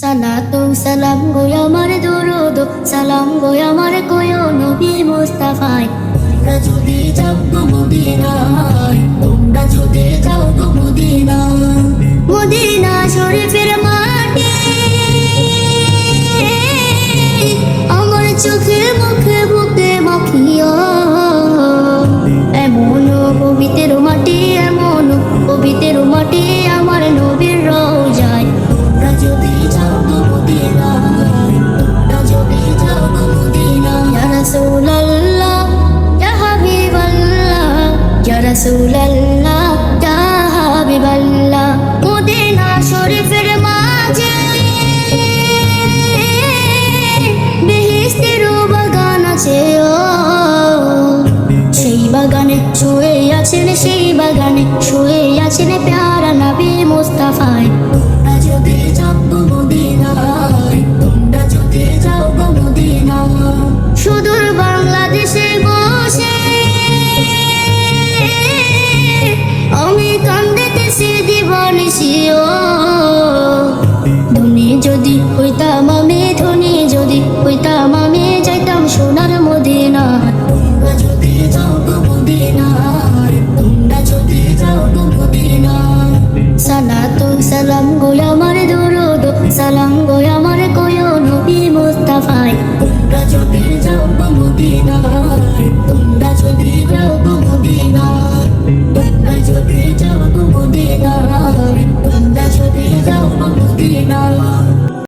সালাতু সালাম গো আমার দরুদ সালাম গো আমার কোয়ো নবী মুস্তাফায়। তোমরা যদি যাও গো মদিনায়, তোমরা যদি যাও গো মদিনায়, মদিনা শরীফের মাটি আমার চোখে মুখে বুকে মাখিও। এমন পবিত্র মাটি, এমন পবিত্র মাটি আমার নবীর রওজায়। তোমরা যদি যাও গো মদিনায়, তোমরা যদি যাও গো মদিনায়, ইয়া রাসূলুল্লাহ ইয়া হাবিবাল্লাহ, ইয়া রাসূলুল্লাহ ইয়া হাবিবাল্লাহ। মদিনা শরীফের মাঝে বেহেশতের বাগান আছে, সেই বাগানে শুয়ে আছেন, সেই বাগানে শুয়ে আছেন প্যারা নবী মুস্তাফায়। তোমরা যদি যাও গো মদিনায়, তোমরা যদি যাও গো মদিনায়, সুদূর বাংলাদেশে বসে আমি কান্দিতেছি দিবানিশিও। ধনী যদি হইতাম আমি, ধনী যদি হইতাম আমি, যাইতাম সোনার মদিনা। তোমরা যদি যাও গো মদিনায়, তোমরা যদি যাও গো মদিনায়, সালাতু সালাম গো আমার দরুদ সালাম গো আমার কোয়ো নবী মুস্তাফায়। তোমরা যদি যাও গো মদিনায়, তোমরা যদি যাও গো মদিনায়, তোমরা যদি যাও গো মদিনায়, তোমরা যদি যাও গো মদিনায়।